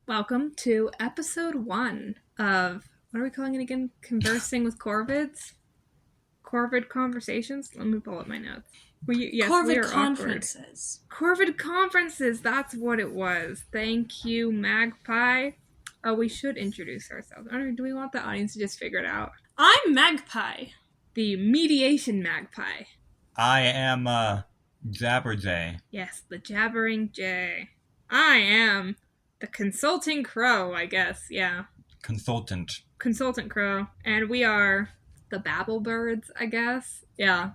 Welcome to episode 1 of, what are we calling it again? Conversing with Corvids? Corvid Conversations? Let me pull up my notes. Corvid Conferences. Corvid Conferences, that's what it was. Thank you, Magpie. Oh, we should introduce ourselves. I don't know, do we want the audience to just figure it out? I'm Magpie. The mediation Magpie. I am, Jabberjay. Yes, the Jabbering Jay. I am the Consulting Crow, I guess, yeah. Consultant Crow. And we are the Babble Birds, I guess. Yeah.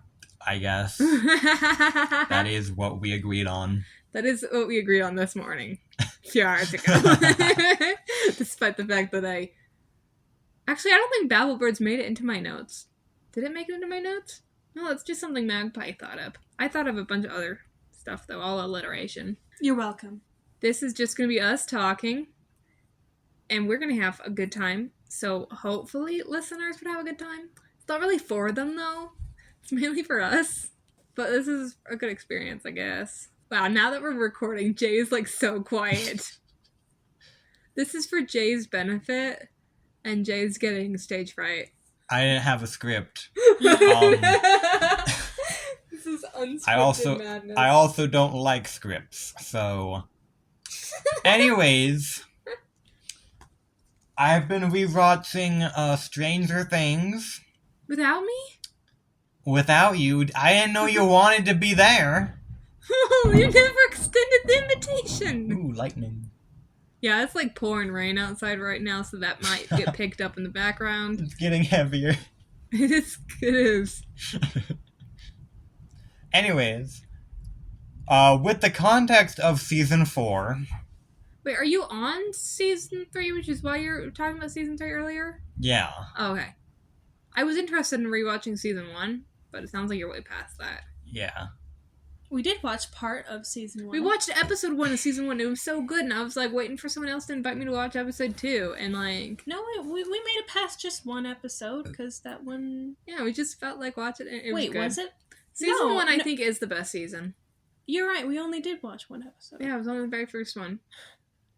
I guess. That is what we agreed on. That is what we agreed on this morning. A few hours ago. Despite the fact that Actually, I don't think Babble Birds made it into my notes. Did it make it into my notes? No, it's just something Magpie thought of. I thought of a bunch of other stuff, though. All alliteration. You're welcome. This is just going to be us talking. And we're going to have a good time. So hopefully listeners would have a good time. It's not really for them, though. It's mainly for us. But this is a good experience, I guess. Wow, now that we're recording, Jay is like so quiet. This is for Jay's benefit. And Jay's getting stage fright. I didn't have a script. This is unscripted madness. I also don't like scripts, so... Anyways, I've been rewatching Stranger Things. Without me? Without you. I didn't know you wanted to be there. Oh, you never extended the invitation. Ooh, lightning. Yeah, it's like pouring rain outside right now, so that might get picked up in the background. It's getting heavier. It is. Anyways, with the context of season 4... Wait, are you on season 3, which is why you're talking about season 3 earlier? Yeah. Oh, okay. I was interested in rewatching season 1, but it sounds like you're way past that. Yeah. We did watch part of season 1. We watched episode 1 of season 1. It was so good, and I was like waiting for someone else to invite me to watch episode 2, and like... No, we made it past just one episode, because that one... Yeah, we just felt like watching it. It Wait, was good. was it? Season 1, I think, is the best season. You're right, we only did watch one episode. Yeah, it was only the very first one.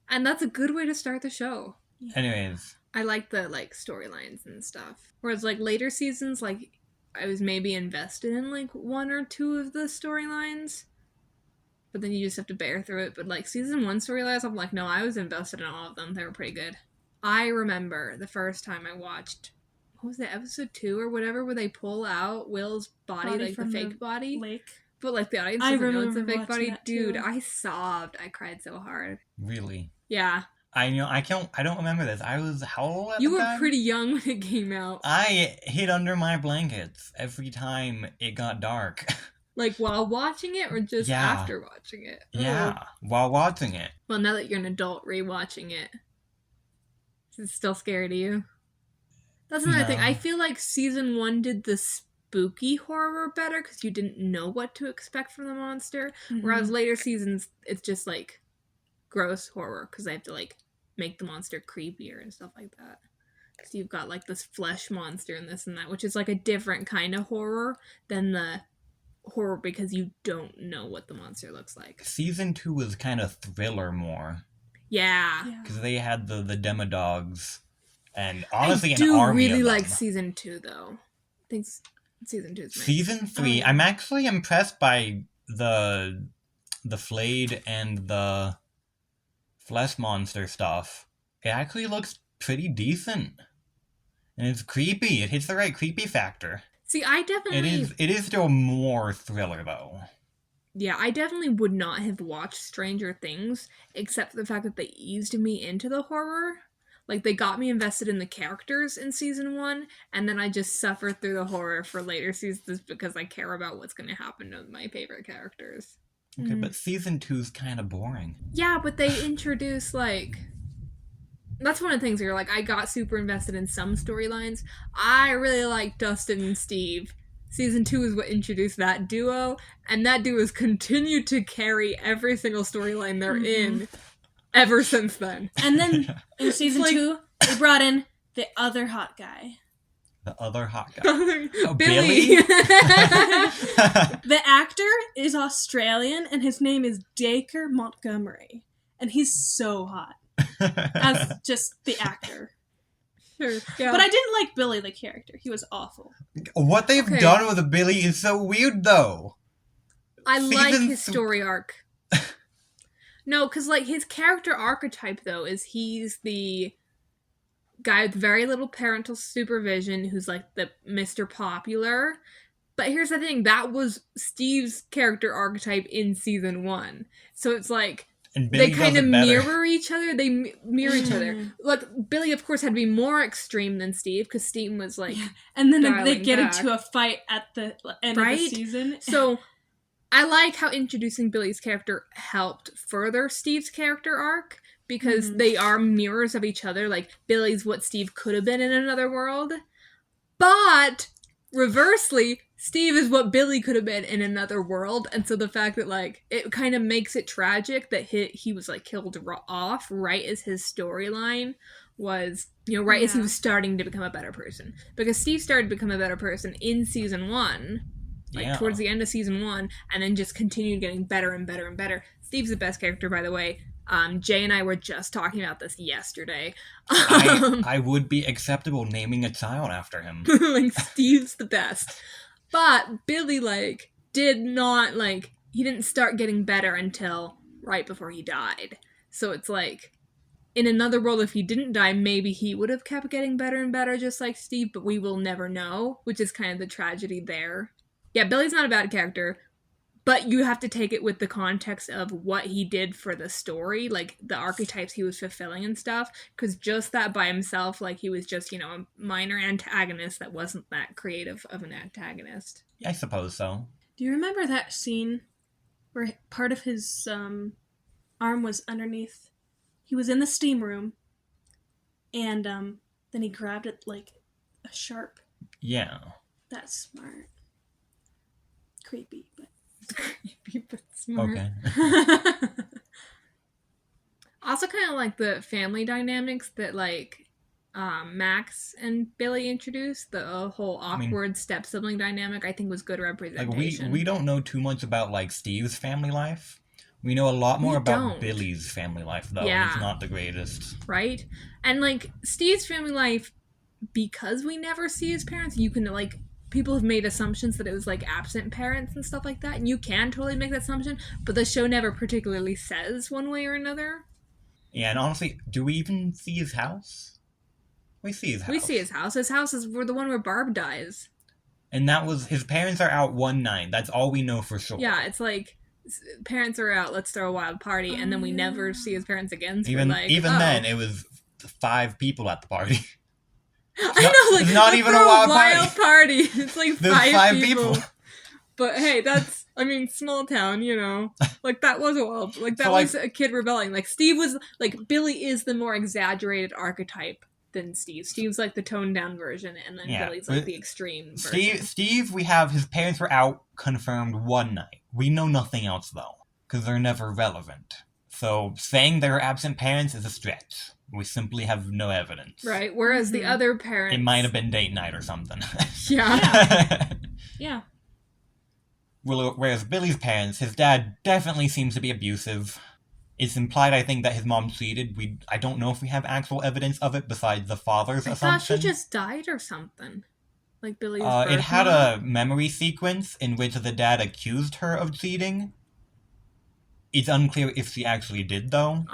And that's a good way to start the show. Yeah. Anyways. I like the, like, storylines and stuff. Whereas, like, later seasons, like, I was maybe invested in, like, 1 or 2 of the storylines. But then you just have to bear through it. But, like, season 1 storylines, I'm like, no, I was invested in all of them. They were pretty good. I remember the first time I watched, what was it, episode 2 or whatever, where they pull out Will's body like, the fake body? Lake. But, like, the audience doesn't know it's a fake body. Dude, I sobbed. I cried so hard. Really? Yeah. I don't remember this. I was how old at You the were time? pretty young when it came out. I hid under my blankets every time it got dark. Like, while watching it, or just after watching it? Yeah, while watching it. Well, now that you're an adult rewatching it, is it still scary to you? That's another thing. I feel like season 1 did the spooky horror better, because you didn't know what to expect from the monster. Mm-hmm. Whereas later seasons, it's just, like, gross horror, because they have to, like, make the monster creepier and stuff like that. Because you've got, like, this flesh monster and this and that, which is, like, a different kind of horror than the horror because you don't know what the monster looks like. Season 2 was kind of thriller more. Yeah. Because they had the demodogs, and honestly I an army really of them. like season 2, though. I think season 2 is nice. Season 3, I'm actually impressed by the flayed and the flesh monster stuff. It actually looks pretty decent. And it's creepy. It hits the right creepy factor. See, I definitely... It is still more thriller, though. Yeah, I definitely would not have watched Stranger Things, except for the fact that they eased me into the horror. Like, they got me invested in the characters in season 1, and then I just suffer through the horror for later seasons because I care about what's going to happen to my favorite characters. Okay, but season 2's kind of boring. Yeah, but they introduce, like... That's one of the things where you're like, I got super invested in some storylines. I really like Dustin and Steve. Season 2 is what introduced that duo, and that duo has continued to carry every single storyline they're in ever since then. And then in season 2, they brought in the other hot guy. The other hot guy. Billy. The actor is Australian, and his name is Dacre Montgomery. And he's so hot. as just the actor. Sure. Yeah. But I didn't like Billy the character. He was awful. What they've done with Billy is so weird, though. I like his story arc. No, because, like, his character archetype, though, is he's the guy with very little parental supervision who's, like, the Mr. Popular. But here's the thing, that was Steve's character archetype in season 1. So it's like, they kind of mirror each other. They mirror each other. Like, Billy, of course, had to be more extreme than Steve, because Steve was, like, and then they get into a fight at the end of the season. So I like how introducing Billy's character helped further Steve's character arc, because they are mirrors of each other. Like, Billy's what Steve could have been in another world. But, reversely, Steve is what Billy could have been in another world. And so the fact that, like, it kind of makes it tragic that he was, like, killed off right as his storyline was, you know, right as he was starting to become a better person. Because Steve started to become a better person in season 1. Like, towards the end of season 1, and then just continued getting better and better and better. Steve's the best character, by the way. Jay and I were just talking about this yesterday. I would be acceptable naming a child after him. Like, Steve's the best. But Billy, like, did not, like, he didn't start getting better until right before he died. So it's like, in another world, if he didn't die, maybe he would have kept getting better and better, just like Steve, but we will never know, which is kind of the tragedy there. Yeah, Billy's not a bad character, but you have to take it with the context of what he did for the story, like the archetypes he was fulfilling and stuff, because just that by himself, like, he was just, you know, a minor antagonist that wasn't that creative of an antagonist. I suppose so. Do you remember that scene where part of his arm was underneath? He was in the steam room, and then he grabbed it like a sharp. Yeah. That's smart. Creepy, but creepy but smart. Okay. Also kind of like the family dynamics that, like, Max and Billy introduced. The whole awkward step-sibling dynamic, I think, was good representation. Like, we don't know too much about, like, Steve's family life. We know a lot more about Billy's family life, though. Yeah. It's not the greatest. Right? And, like, Steve's family life, because we never see his parents, you can, like, people have made assumptions that it was, like, absent parents and stuff like that, and you can totally make that assumption, but the show never particularly says one way or another. Yeah, and honestly, do we even see his house? We see his house. We see his house. His house is the one where Barb dies. And that was, his parents are out one night. That's all we know for sure. Yeah, it's like, parents are out, let's throw a wild party, and then we never see his parents again, so even we're like, then, it was 5 people at the party. I know, like, it's not even a wild party. It's like 5 people. But hey, that's, I mean, small town, you know. Like, that was a wild, like, that was a kid rebelling. Like, Steve was, like, Billy is the more exaggerated archetype than Steve. Steve's, like, the toned down version, and then Billy's, like, the extreme version. Steve, we have his parents were out confirmed one night. We know nothing else, though, because they're never relevant. So, saying they're absent parents is a stretch. We simply have no evidence. Right, whereas the other parents... It might have been date night or something. Yeah. Whereas Billy's parents, his dad definitely seems to be abusive. It's implied, I think, that his mom cheated. I don't know if we have actual evidence of it besides the father's assumption. I thought she just died or something. Like Billy's birth It had a memory sequence in which the dad accused her of cheating. It's unclear if she actually did, though.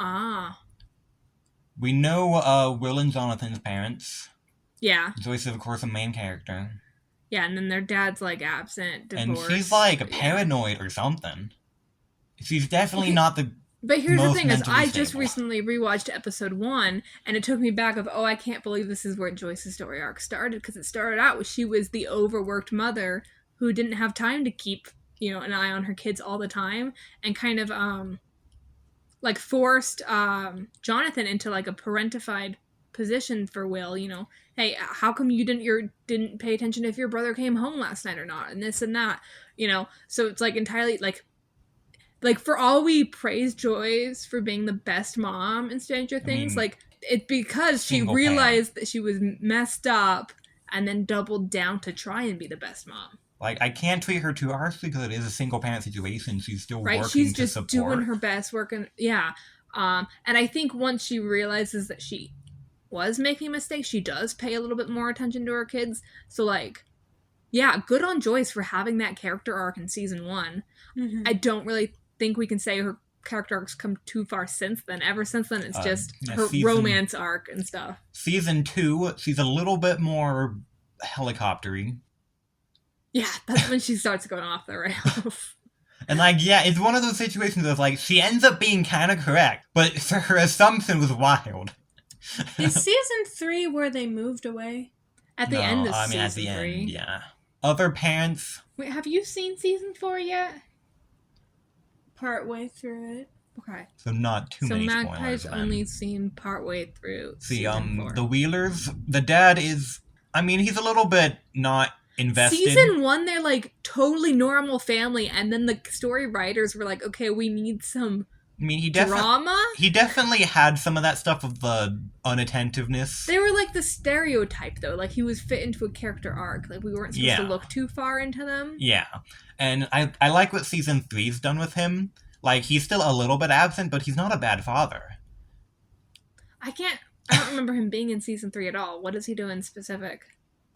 We know Will and Jonathan's parents. Yeah. Joyce is, of course, a main character. Yeah, and then their dad's, like, absent, divorced. And she's, like, paranoid or something. She's definitely not the But here's most the thing is, I stable. just recently rewatched episode 1, and it took me back of, I can't believe this is where Joyce's story arc started, because it started out with she was the overworked mother who didn't have time to keep, you know, an eye on her kids all the time, and kind of, like, forced Jonathan into, like, a parentified position for Will, you know. Hey, how come you didn't pay attention if your brother came home last night or not, and this and that, you know. So it's, like, entirely, like, for all we praise Joyce for being the best mom in Stranger Things, like, it's because she realized that she was messed up and then doubled down to try and be the best mom. Like, I can't treat her too harshly because it is a single parent situation. She's still working She's to just support. doing her best, working, And I think once she realizes that she was making a mistake, she does pay a little bit more attention to her kids. So, like, yeah, good on Joyce for having that character arc in season 1. Mm-hmm. I don't really think we can say her character arc's come too far since then. Ever since then, it's just her romance arc and stuff. Season 2, she's a little bit more helicoptery. Yeah, that's when she starts going off the rails. And, like, yeah, it's one of those situations of, like, she ends up being kind of correct, but her assumption was wild. Is season 3 where they moved away? At the end of season 3. At the end, yeah. Other parents... Wait, have you seen season 4 yet? Part way through it. Okay. So not too many spoilers. So Magpie's only seen part way through season 4. The Wheelers, the dad is... I mean, he's a little bit not invested. Season 1, they're, like, totally normal family, and then the story writers were like, okay, we need some... I mean, drama? He definitely had some of that stuff of the unattentiveness. They were like the stereotype, though. Like, he was fit into a character arc. Like, we weren't supposed to look too far into them. Yeah. And I like what season 3's done with him. Like, he's still a little bit absent, but he's not a bad father. I don't remember him being in season 3 at all. What is he doing specific?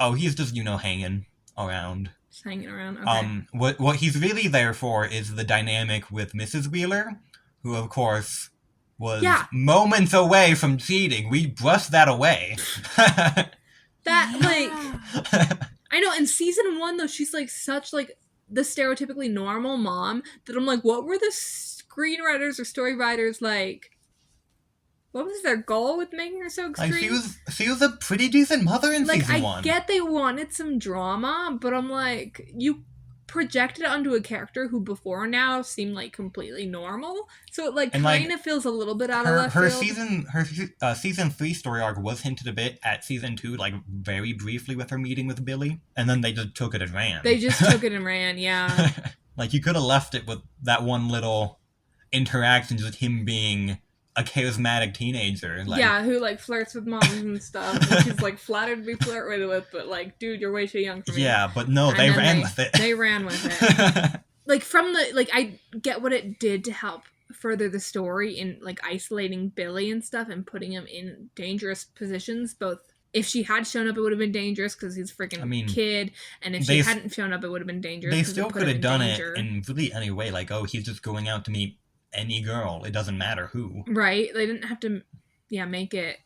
Oh, he's just, hanging around. Just hanging around, okay. What he's really there for is the dynamic with Mrs. Wheeler, who, of course, was moments away from cheating. We brushed that away. I know, in season 1, though, she's, like, such, like, the stereotypically normal mom that I'm like, what were the screenwriters or story writers, like, what was their goal with making her so extreme? Like, she was a pretty decent mother in season 1. I get they wanted some drama, but I'm like, you projected it onto a character who before now seemed like completely normal, so it kind of feels a little bit out of left field. Her season 3 story arc was hinted a bit at season 2, like very briefly with her meeting with Billy, and then they just took it and ran. Yeah. Like, you could have left it with that one little interaction, just him being a charismatic teenager. Who, like, flirts with moms and stuff. And she's, like, flattered to be flirted with, but, like, dude, you're way too young for me. Yeah, but no, they ran with it. They ran with it. I get what it did to help further the story in, like, isolating Billy and stuff and putting him in dangerous positions, both... If she had shown up, it would have been dangerous because he's a freaking kid. And if she hadn't shown up, it would have been dangerous. They still could have done it in really any way. Like, oh, he's just going out to meet any girl. It doesn't matter who. Right. They didn't have to, make it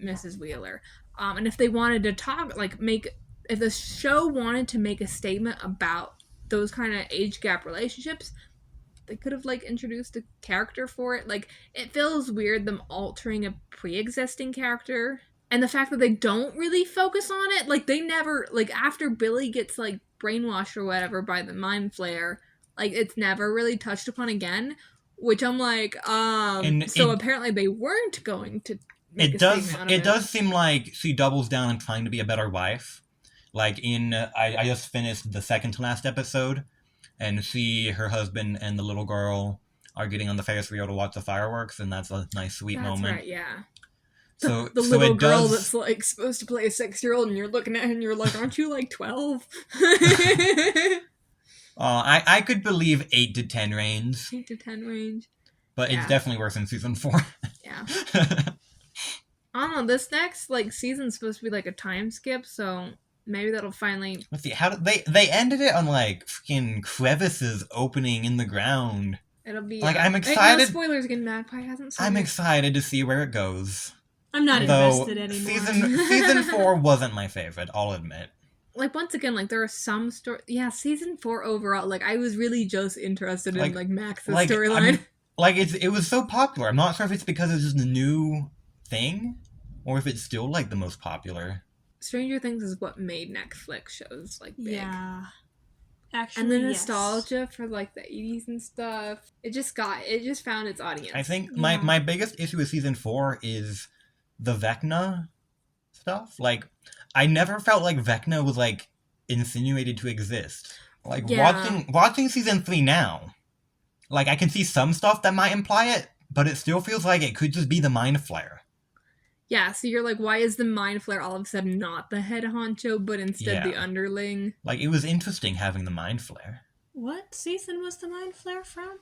Mrs. Wheeler. And if they wanted to talk, if the show wanted to make a statement about those kind of age gap relationships, they could have, introduced a character for it. Like, it feels weird them altering a pre-existing character. And the fact that they don't really focus on it, they never, after Billy gets, brainwashed or whatever by the Mind Flayer, it's never really touched upon again, which I'm apparently they weren't going to make it does seem like she doubles down on trying to be a better wife. I just finished the second to last episode, and her husband, and the little girl are getting on the Ferris wheel to watch the fireworks, and that's a nice, sweet moment. That's right, yeah. So the little girl that's supposed to play a 6-year-old, and you're looking at her and you're like, aren't you 12? I could believe 8 to 10 range. 8 to 10 range. But it's definitely worse than season 4. Yeah. I don't know, this next season's supposed to be a time skip, so maybe that'll finally... Let's see, how did they ended it on freaking crevices opening in the ground. It'll be I'm excited. No spoilers again, Magpie hasn't seen I'm it. excited to see where it goes. I'm not invested anymore. Season 4 wasn't my favorite, I'll admit. Once again, there are some story... Yeah, season 4 overall, I was really just interested in, Max's storyline. It was so popular. I'm not sure if it's because it's just a new thing, or if it's still, the most popular. Stranger Things is what made Netflix shows, big. Yeah. Actually, and the nostalgia for, the 80s and stuff. It just found its audience. I think my biggest issue with season 4 is the Vecna stuff. I never felt like Vecna was, insinuated to exist. Watching season 3 now, I can see some stuff that might imply it, but it still feels like it could just be the Mind Flayer. Yeah, so you're why is the Mind Flayer all of a sudden not the head honcho, but instead the underling? It was interesting having the Mind Flayer. What season was the Mind Flayer from?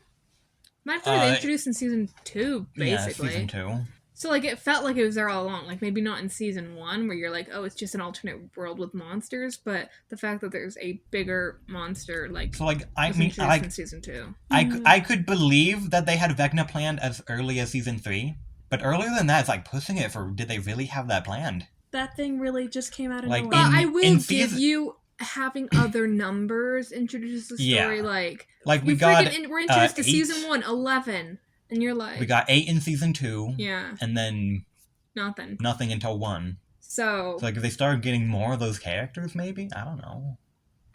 Mind Flayer they introduced in season 2, basically. Yeah, season 2. So, like, it felt like it was there all along. Like, maybe not in season 1, where you're like, oh, it's just an alternate world with monsters, but the fact that there's a bigger monster, like, so, like, I was mean, introduced like, in season 2. I could believe that they had Vecna planned as early as season 3, but earlier than that, it's like pushing it for, did they really have that planned? That thing really just came out of Like, nowhere. But I will give you having other numbers introduce the story, like we got we're introduced to 8. season 1, 11, and you're like, we got 8 in season 2, yeah, and then nothing until 1. So like, if they started getting more of those characters, maybe? I don't know.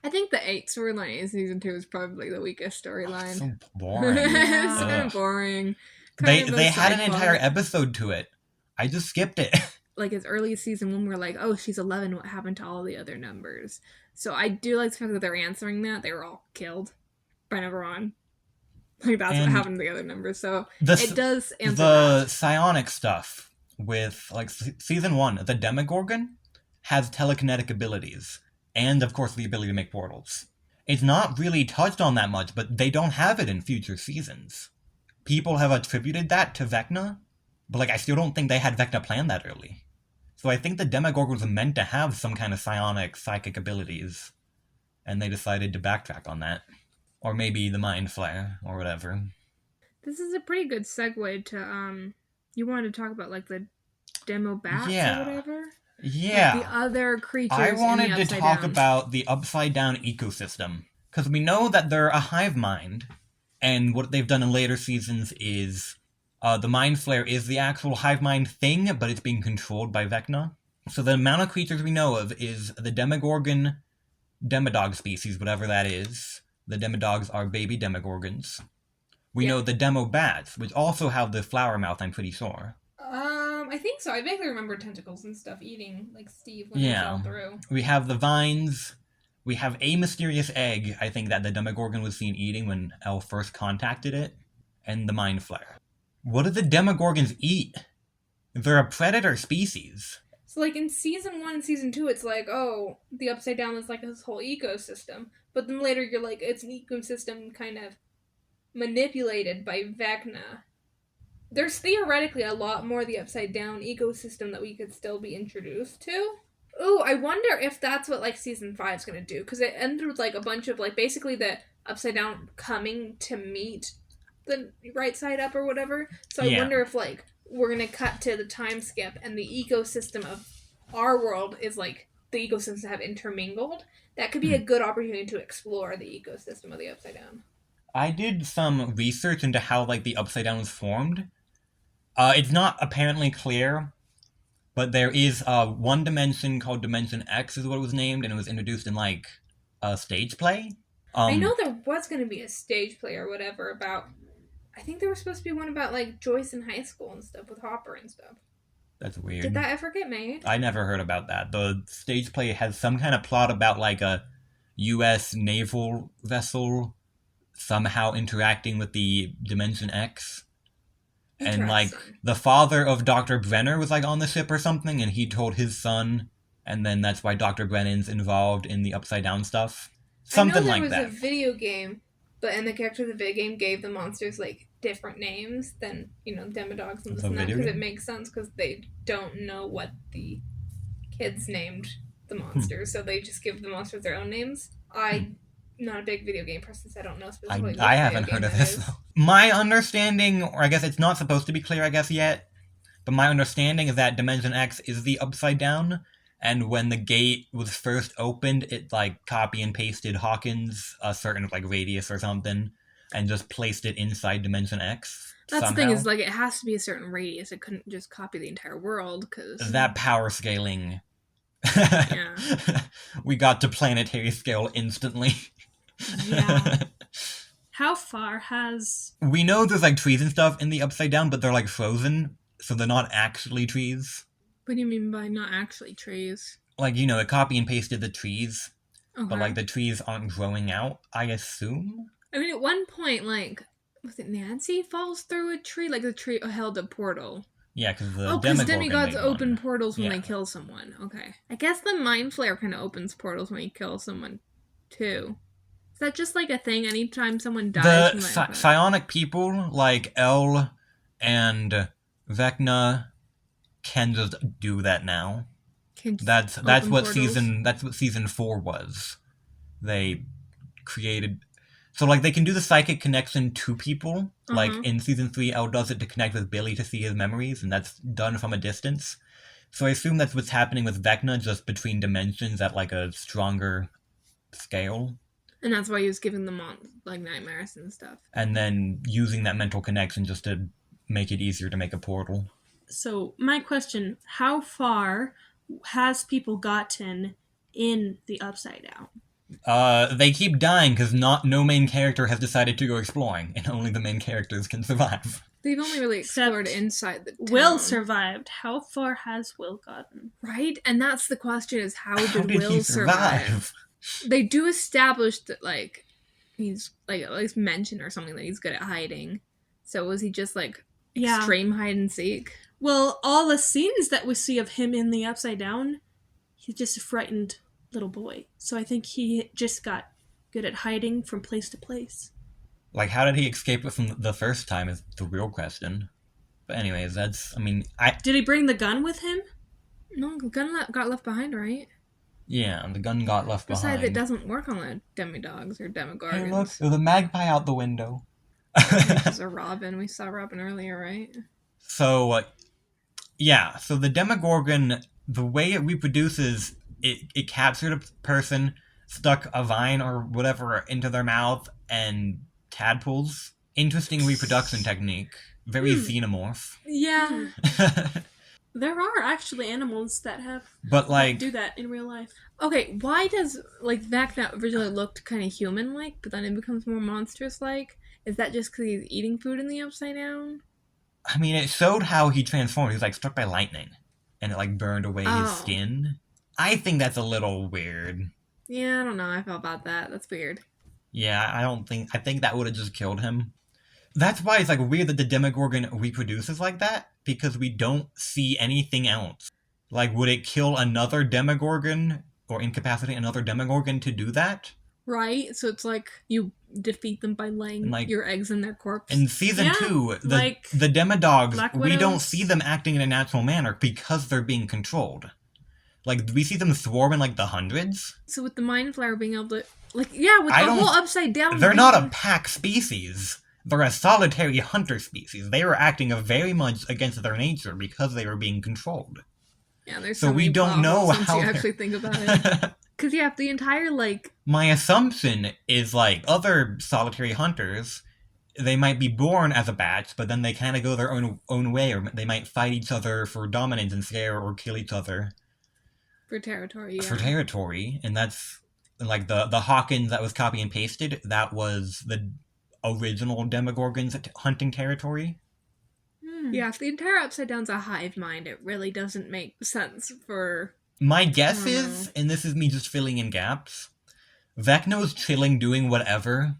I think the 8 storyline in season 2 is probably the weakest storyline. So boring. It's kind of boring. They had an entire episode to it. I just skipped it. Like, as early as season 1, we're like, oh, she's 11, what happened to all the other numbers? So I do like the fact that they're answering that. They were all killed by number 1. Like, that's what happened to the other numbers. So it does answer the psionic stuff with, like, season 1, the Demogorgon has telekinetic abilities. And, of course, the ability to make portals. It's not really touched on that much, but they don't have it in future seasons. People have attributed that to Vecna, but, like, I still don't think they had Vecna planned that early. So I think the Demogorgon was meant to have some kind of psionic, psychic abilities, and they decided to backtrack on that. Or maybe the Mind Flayer, or whatever. This is a pretty good segue to, you wanted to talk about, like, the demo bats or whatever? Yeah. Like the other creatures I wanted in the to Upside talk Down. about the Upside Down ecosystem. Because we know that they're a hive mind, and what they've done in later seasons is the Mind Flayer is the actual hive mind thing, but it's being controlled by Vecna. So the amount of creatures we know of is the Demogorgon Demodog species, whatever that is. The Demodogs are baby Demogorgons. We know the Demo Bats, which also have the flower mouth, I'm pretty sure. I think so. I vaguely remember tentacles and stuff eating, like Steve when he fell through. We have the vines. We have a mysterious egg, I think, that the Demogorgon was seen eating when Elle first contacted it. And the Mind Flayer. What do the Demogorgons eat? They're a predator species. So, like, in season 1 and season 2, it's like, oh, the Upside Down is like this whole ecosystem. But then later you're like, it's an ecosystem kind of manipulated by Vecna. There's theoretically a lot more of the Upside Down ecosystem that we could still be introduced to. Ooh, I wonder if that's what, like, season 5's gonna do. Because it ended with, like, a bunch of, like, basically the Upside Down coming to meet the right side up or whatever. So I wonder if, like, we're gonna cut to the time skip and the ecosystem of our world is, like, the ecosystems have intermingled. That could be a good opportunity to explore the ecosystem of the Upside Down. I did some research into how, like, the Upside Down was formed. It's not apparently clear, but there is one dimension called Dimension X is what it was named, and it was introduced in, like, a stage play. I know there was going to be a stage play or whatever about... I think there was supposed to be one about, like, Joyce in high school and stuff with Hopper and stuff. That's weird. Did that ever get made? I never heard about that. The stage play has some kind of plot about, like, a U.S. naval vessel somehow interacting with the Dimension X. And, like, the father of Dr. Brenner was, like, on the ship or something, and he told his son, and then that's why Dr. Brennan's involved in the Upside Down stuff. Something like that. I know there was a video game, and the character of the video game gave the monsters, like, different names than, you know, Demodogs and this and that, because it makes sense, because they don't know what the kids named the monsters, so they just give the monsters their own names. I'm not a big video game person, so I don't know specifically. I haven't heard of this, though. My understanding, or I guess it's not supposed to be clear, I guess, yet, but my understanding is that Dimension X is the Upside Down, and when the gate was first opened, it, like, copy and pasted Hawkins a certain, like, radius or something, and just placed it inside Dimension X. That's the thing, is, like, it has to be a certain radius. It couldn't just copy the entire world, because... That power scaling... Yeah. We got to planetary scale instantly. Yeah. How far has... We know there's, like, trees and stuff in the Upside Down, but they're, like, frozen, so they're not actually trees. What do you mean by not actually trees? Like, you know, it copy and pasted the trees, Okay. but, like, the trees aren't growing out, I assume? I mean, at one point, like, was it Nancy falls through a tree? Like, the tree held a portal. Yeah, because the demigods open portals when Yeah. they kill someone. Okay. I guess the Mind Flayer kind of opens portals when he kills someone, too. Is that just like a thing anytime someone dies? The psionic people like El and Vecna can just do that now. That's what season 4 was. They created, so like they can do the psychic connection to people. Like in season 3, El does it to connect with Billy to see his memories, and that's done from a distance. So I assume that's what's happening with Vecna, just between dimensions at like a stronger scale. And that's why he was giving them like nightmares and stuff. And then using that mental connection just to make it easier to make a portal. So my question, how far has people gotten in the Upside Down? They keep dying because no main character has decided to go exploring, and only the main characters can survive. They've only really explored inside the town. Will survived. How far has Will gotten? Right? And that's the question, is how did Will he survive? They do establish that, like, he's, like, at least mentioned or something that he's good at hiding. So was he just, like, extreme hide and seek? Well, all the scenes that we see of him in the Upside Down, he's just a frightened little boy. So I think he just got good at hiding from place to place. Like, how did he escape it from the first time is the real question. But anyways, Did he bring the gun with him? No, the gun got left behind, right? Yeah, the gun got left behind. Besides, it doesn't work on the demidogs or demogorgons. Hey, look, there's a magpie out the window. There's a robin. We saw Robin earlier, right? So, so the demogorgon, the way it reproduces, it captured a person, stuck a vine or whatever into their mouth, and tadpoles. Interesting reproduction technique. Very xenomorph. Yeah. There are actually animals that do that in real life. Okay, why does, like, Vecna originally looked kind of human-like, but then it becomes more monstrous-like? Is that just because he's eating food in the Upside Down? I mean, it showed how he transformed. He was, like, struck by lightning, and it, like, burned away his skin. I think that's a little weird. Yeah, I don't know. I felt about that. That's weird. Yeah, I think that would have just killed him. That's why it's, like, weird that the Demogorgon reproduces like that, because we don't see anything else. Like, would it kill another Demogorgon, or incapacitate another Demogorgon to do that? Right, so it's like you defeat them by laying your eggs in their corpse. In season 2, the Demodogs, we don't see them acting in a natural manner because they're being controlled. Like, we see them swarm in, like, the hundreds. So with the Mind Flayer being able to, like, yeah, with the whole Upside Down... They're not a pack species. They're a solitary hunter species. They were acting very much against their nature because they were being controlled. Yeah, there's so we don't know how you actually think about it. Because, yeah, the entire, like... My assumption is, like, other solitary hunters, they might be born as a batch, but then they kind of go their own way, or they might fight each other for dominance and scare or kill each other. For territory, yeah. For territory, and that's, like, the Hawkins that was copy and pasted, that was the original Demogorgon's hunting territory. Yeah, if the entire Upside Down's a hive mind, it really doesn't make sense for... My guess is, and this is me just filling in gaps, Vecna's chilling, doing whatever,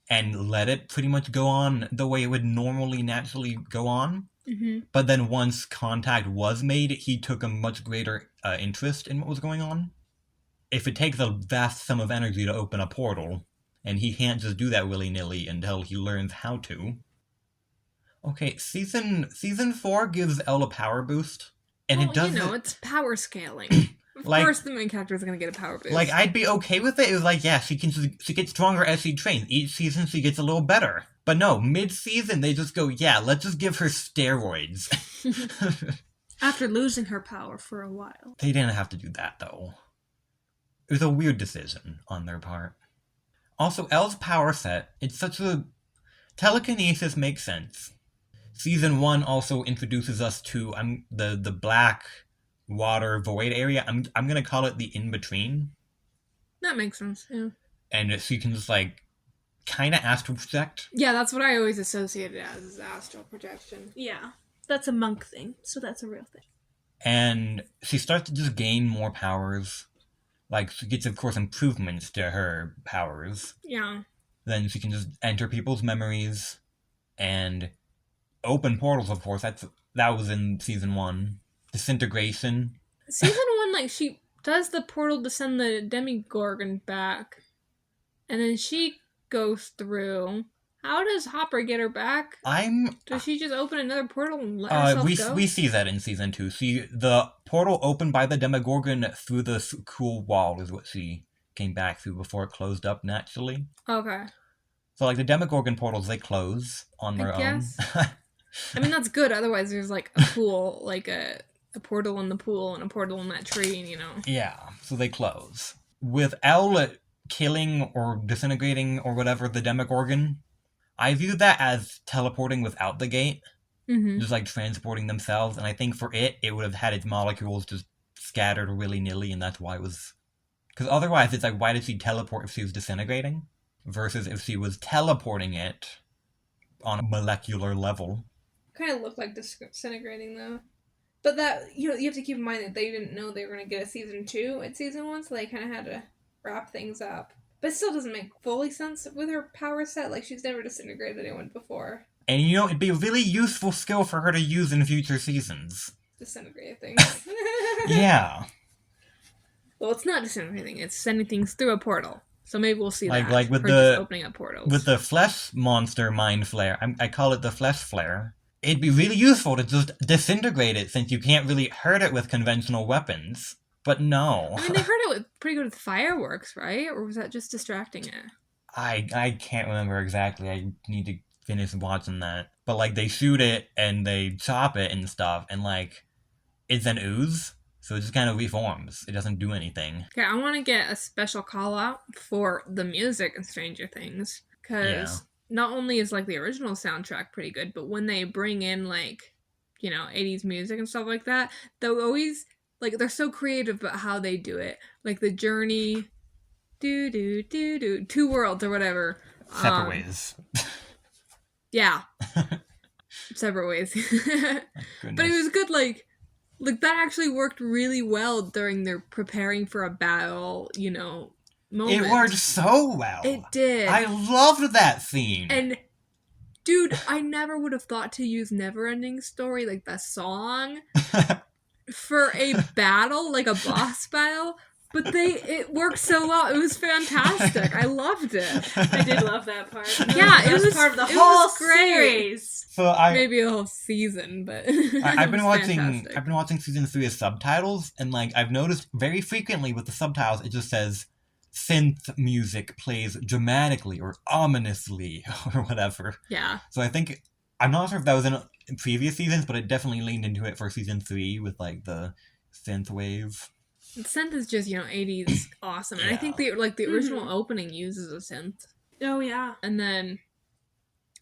and let it pretty much go on the way it would normally, naturally go on. Mm-hmm. But then once contact was made, he took a much greater interest in what was going on. If it takes a vast sum of energy to open a portal, and he can't just do that willy-nilly until he learns how to. Okay, season 4 gives Elle a power boost, and it doesn't... it's power scaling. Of like, course the main character is going to get a power boost. Like, I'd be okay with it. It was like, yeah, she gets stronger as she trains. Each season she gets a little better. But no, mid-season they just go, yeah, let's just give her steroids. After losing her power for a while. They didn't have to do that, though. It was a weird decision on their part. Also, Elle's power set, it's such a... Telekinesis makes sense. Season 1 also introduces us to the black water void area. I'm gonna call it the in-between. That makes sense, yeah. And she can just, like, kind of astral project. Yeah, that's what I always associate it as, is astral projection. Yeah, that's a monk thing, so that's a real thing. And she starts to just gain more powers. Like, she gets, of course, improvements to her powers. Yeah. Then she can just enter people's memories and open portals, of course. That was in season 1. Disintegration. Season 1, like, she does the portal to send the Demogorgon back. And then she goes through. How does Hopper get her back? Does she just open another portal and let herself go? We see that in season 2. See, the portal opened by the Demogorgon through the cool wall is what she came back through before it closed up naturally. Okay. So, like, the Demogorgon portals, they close on their own. I mean, that's good. Otherwise, there's, like, a pool, like a portal in the pool and a portal in that tree, you know. Yeah, so they close. With Elle killing or disintegrating or whatever the Demogorgon, I view that as teleporting without the gate. Mm-hmm. Just, like, transporting themselves. And I think for it would have had its molecules just scattered willy-nilly, and that's why it was... Because otherwise, it's like, why did she teleport if she was disintegrating? Versus if she was teleporting it on a molecular level. Kind of looked like disintegrating, though. But that, you have to keep in mind that they didn't know they were going to get a season 2 at season 1, so they kind of had to wrap things up. But it still doesn't make fully sense with her power set. Like, she's never disintegrated anyone before. And it'd be a really useful skill for her to use in future seasons. Disintegrate things. Yeah. Well, it's not disintegrating, it's sending things through a portal. So maybe we'll see that. Like with just opening up portals. With the flesh monster mind flare, I call it the flesh flare. It'd be really useful to just disintegrate it since you can't really hurt it with conventional weapons. But no. I mean, they hurt it pretty good with fireworks, right? Or was that just distracting it? I can't remember exactly. I need to finish watching that. But, like, they shoot it and they chop it and stuff, and, like, it's an ooze, so it just kind of reforms. It doesn't do anything. Okay, I want to get a special call out for the music in Stranger Things, because not only is, like, the original soundtrack pretty good, but when they bring in, like, 80s music and stuff like that, they'll always, like, they're so creative about how they do it. Like, The Journey, Two Worlds or whatever. Separate ways. Yeah. Separate ways. But it was good, like that actually worked really well during their preparing for a battle, moment. It worked so well. It did. I loved that scene. And, dude, I never would have thought to use Neverending Story, like the song, for a battle, like a boss battle. But it worked so well. It was fantastic. I loved it. I did love that part. Yeah, it was part of the whole series. So maybe a whole season, but I've been watching season 3 as subtitles, and, like, I've noticed very frequently with the subtitles it just says synth music plays dramatically or ominously or whatever. Yeah. So I think I'm not sure if that was in previous seasons, but it definitely leaned into it for season 3 with, like, the synth wave. The synth is just, 80s awesome. And I think the original opening uses a synth. Oh, yeah. And then,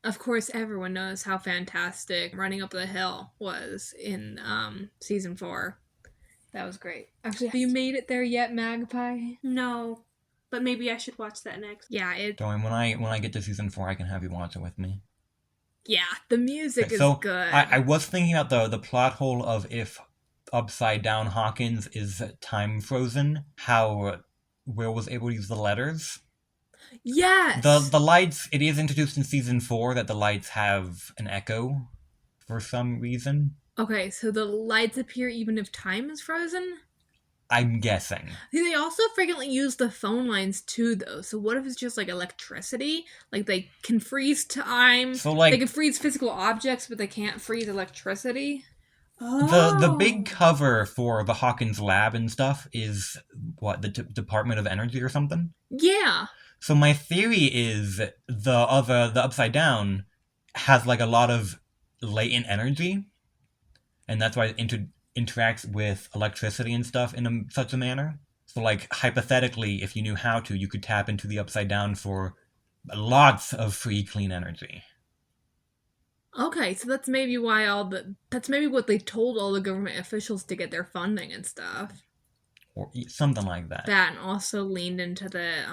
of course, everyone knows how fantastic Running Up the Hill was in season 4. That was great. Actually, have you made it there yet, Magpie? No. But maybe I should watch that next. Yeah, Don't worry, when I get to season 4, I can have you watch it with me. Yeah, the music is good. I was thinking about the plot hole of if Upside Down Hawkins is time frozen, how Will was able to use the letters. Yes! The lights, it is introduced in season 4 that the lights have an echo for some reason. Okay, so the lights appear even if time is frozen? I'm guessing. They also frequently use the phone lines too, though. So what if it's just like electricity? Like they can freeze time. So like they can freeze physical objects, but they can't freeze electricity. Oh. The big cover for the Hawkins lab and stuff is what, the Department of Energy or something? Yeah. So my theory is the Upside Down has like a lot of latent energy, and that's why it interacts with electricity and stuff in such a manner. So, like, hypothetically, if you knew how to, you could tap into the Upside Down for lots of free, clean energy. Okay, so that's maybe why that's maybe what they told all the government officials to get their funding and stuff. Or something like that. That, and also leaned into the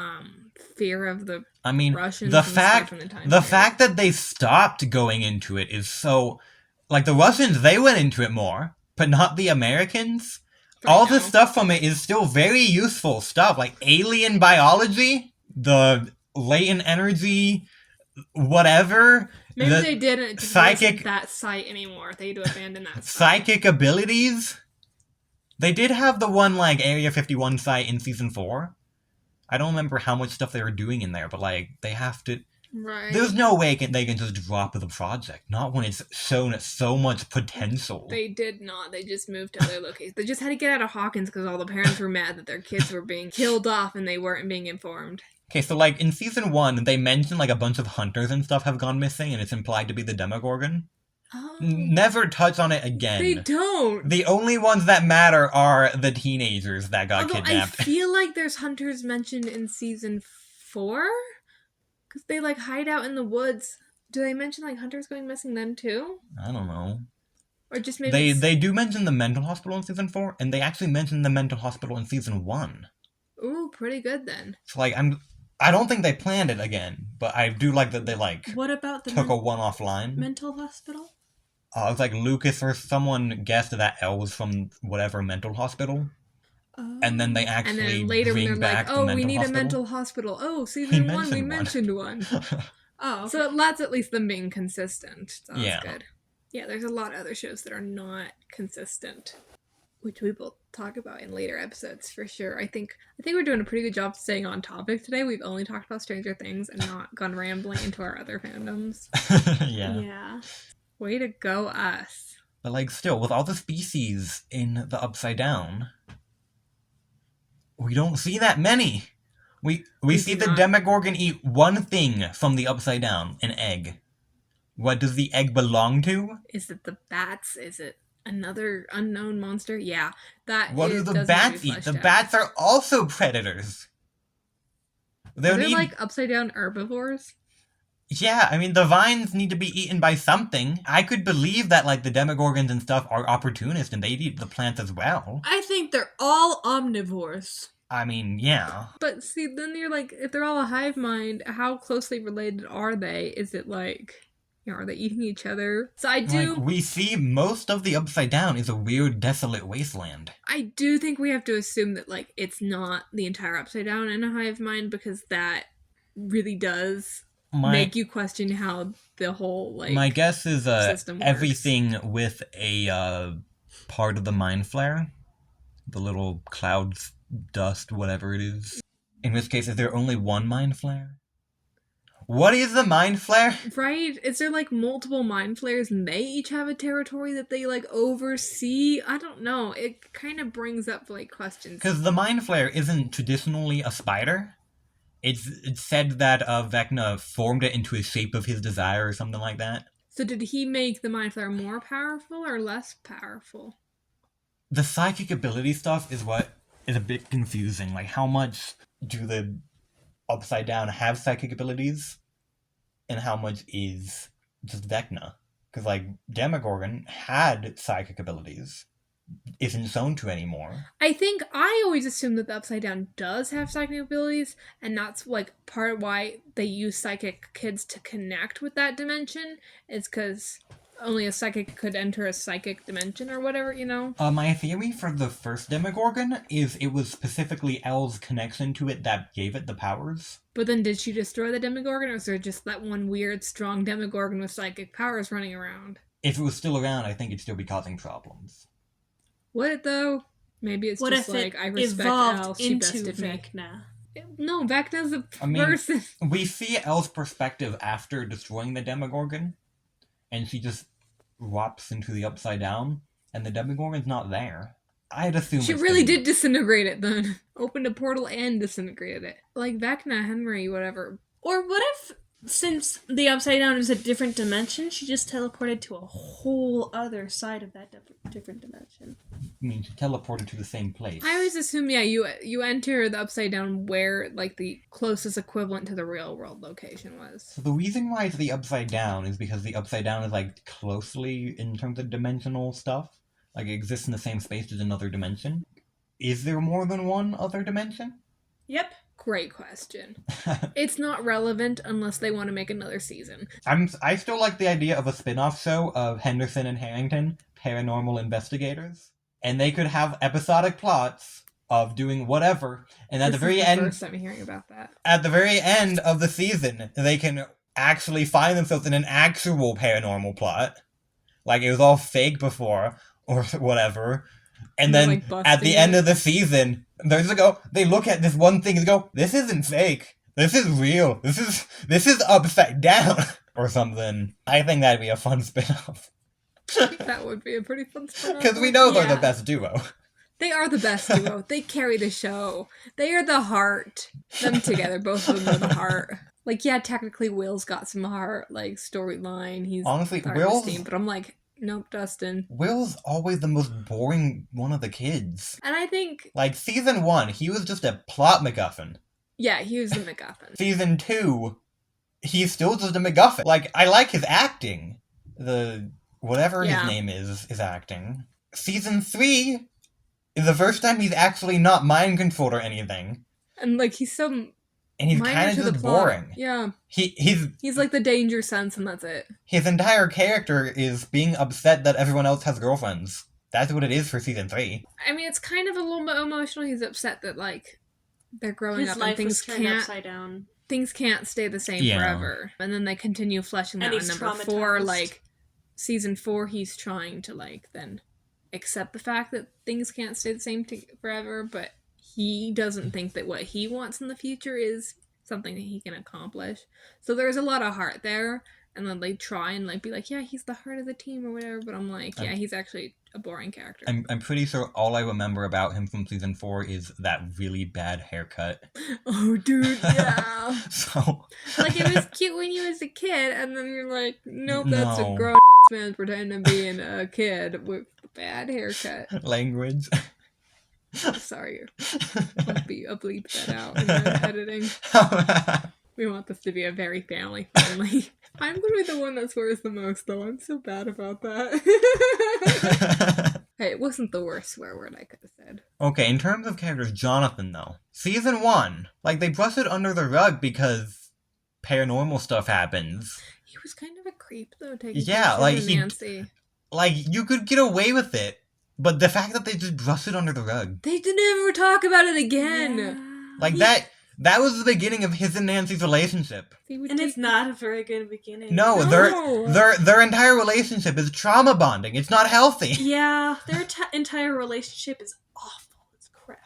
fear of the Russians. The fact that they stopped going into it is so... Like, the Russians, they went into it more, but not the Americans. All the stuff from it is still very useful stuff, like alien biology, the latent energy, whatever. Maybe they didn't psychic that site anymore. They had to abandon that site. Psychic abilities. They did have the one, like, Area 51 site in season 4. I don't remember how much stuff they were doing in there, but, like, they have to... Right. There's no way they can just drop the project. Not when it's shown so much potential. They did not. They just moved to other locations. They just had to get out of Hawkins because all the parents were mad that their kids were being killed off and they weren't being informed. Okay, so, like, in Season 1, they mention, like, a bunch of hunters and stuff have gone missing, and it's implied to be the Demogorgon. Oh. Never touch on it again. They don't. The only ones that matter are the teenagers that got kidnapped. I feel like there's hunters mentioned in Season 4? Because they, like, hide out in the woods. Do they mention, like, hunters going missing then, too? I don't know. Or just maybe... They do mention the mental hospital in Season 4, and they actually mention the mental hospital in Season 1. Ooh, pretty good, then. So, like, I don't think they planned it again, but I do like that they, like... What about the took a one-off line. mental hospital? It was like Lucas or someone guessed that L was from whatever mental hospital. And then they actually and then later bring when they're back like, the oh, mental we need hospital. a mental hospital. Oh, Season 1, we mentioned one. Oh, okay. So that's at least them being consistent. So that's Yeah. good. Yeah, there's a lot of other shows that are not consistent, which we will talk about in later episodes for sure. I think we're doing a pretty good job staying on topic today. We've only talked about Stranger Things and not gone rambling into our other fandoms. Yeah. Way to go, us. But, like, still, with all the species in the Upside Down, we don't see that many. We see the Demogorgon eat one thing from the Upside Down, an egg. What does the egg belong to? Is it the bats? Is it another unknown monster? Yeah. What do the bats eat? The bats are also predators. They're like upside down herbivores. Yeah, I mean, the vines need to be eaten by something. I could believe that, like, the Demogorgons and stuff are opportunists and they'd eat the plants as well. I think they're all omnivores. I mean, yeah. But see, then you're like, if they're all a hive mind, how closely related are they? Is it like, are they eating each other? So I do... Like, we see most of the Upside Down is a weird, desolate wasteland. I do think we have to assume that, like, it's not the entire Upside Down in a hive mind because that really does... make you question how the whole, like, my guess is system works. Everything with a part of the mind flare, the little clouds, dust, whatever it is. In which case, is there only one mind flare? What is the mind flare? Right? Is there, like, multiple mind flares and they each have a territory that they, like, oversee? I don't know. It kind of brings up, like, questions. Because the mind flare isn't traditionally a spider. It's said that Vecna formed it into a shape of his desire or something like that. So did he make the mind flare more powerful or less powerful? The psychic ability stuff is what is a bit confusing. Like, how much do the Upside Down have psychic abilities? And how much is just Vecna? Because, like, Demogorgon had psychic abilities. Isn't shown to anymore. I think I always assume that the Upside Down does have psychic abilities, and that's, like, part of why they use psychic kids to connect with that dimension, is because only a psychic could enter a psychic dimension or whatever, you know? My theory for the first Demogorgon is it was specifically Elle's connection to it that gave it the powers. But then did she destroy the Demogorgon, or is there just that one weird, strong Demogorgon with psychic powers running around? If it was still around, I think it'd still be causing problems. Would it, though? Maybe it's just like, I respect Elle, she bested me. Vecna? No, Vecna's a person. We see Elle's perspective after destroying the Demogorgon, and she just drops into the Upside Down, and the Demogorgon's not there. I'd assume she really did disintegrate it then. Opened a portal and disintegrated it. Like Vecna, Henry, whatever. Or what if, since the Upside Down is a different dimension, she just teleported to a whole other side of that different dimension? I mean, she teleported to the same place. I always assume, yeah, you enter the Upside Down where, like, the closest equivalent to the real world location was. So the reason why it's the Upside Down is because the Upside Down is, like, closely, in terms of dimensional stuff, like, it exists in the same space as another dimension. Is there more than one other dimension? Yep. Great question. It's not relevant unless they want to make another season. I still like the idea of a spin-off show of Henderson and Harrington, paranormal investigators. And they could have episodic plots of doing whatever, and at the very end... First time hearing about that. At the very end of the season, they can actually find themselves in an actual paranormal plot. Like, it was all fake before, or whatever. And then at the end of the season, they look at this one thing and go, "This isn't fake. This is real. This is upside down," or something. I think that'd be a fun spin-off. That would be a pretty fun spin-off. Because we know they're the best duo. They are the best duo. They carry the show. They are the heart. Them together, both of them are the heart. Like, yeah, technically Will's got some heart, like, storyline. He's honestly, Will's team, but I'm like, nope, Dustin. Will's always the most boring one of the kids. And I think... Like, season 1, he was just a plot MacGuffin. Yeah, he was the MacGuffin. Season 2, he's still just a MacGuffin. Like, I like his acting. Whatever his name is acting. Season 3 is the first time he's actually not mind-controlled or anything. And, like, he's so... And he's kind of just boring. Yeah. He's like the danger sense, and that's it. His entire character is being upset that everyone else has girlfriends. That's what it is for season 3. I mean, it's kind of a little bit emotional. He's upset that, like, they're growing up and things can't... upside down. Things can't stay the same forever. And then they continue fleshing that in number 4. Like, season 4, he's trying to, like, then accept the fact that things can't stay the same forever, but... He doesn't think that what he wants in the future is something that he can accomplish. So there's a lot of heart there. And then they try and like be like, yeah, he's the heart of the team or whatever. But I'm like, yeah, he's actually a boring character. I'm pretty sure all I remember about him from season 4 is that really bad haircut. Oh, dude, yeah. So... Like, it was cute when you was a kid. And then you're like, nope, that's a grown-ass man pretending to be a kid with a bad haircut. Language. Sorry. I'll bleep that out in the editing. We want this to be a very family friendly. I'm gonna be the one that swears the most, though. I'm so bad about that. Hey, it wasn't the worst swear word I could have said. Okay, in terms of characters, Jonathan, though. Season 1, like, they brushed it under the rug because paranormal stuff happens. He was kind of a creep, though, taking like, Nancy. Like, you could get away with it. But the fact that they just brushed it under the rug. They didn't ever talk about it again. Yeah. Like, that was the beginning of his and Nancy's relationship. And it's not a very good beginning. No. Their entire relationship is trauma bonding. It's not healthy. Yeah, their entire relationship is awful. It's crap.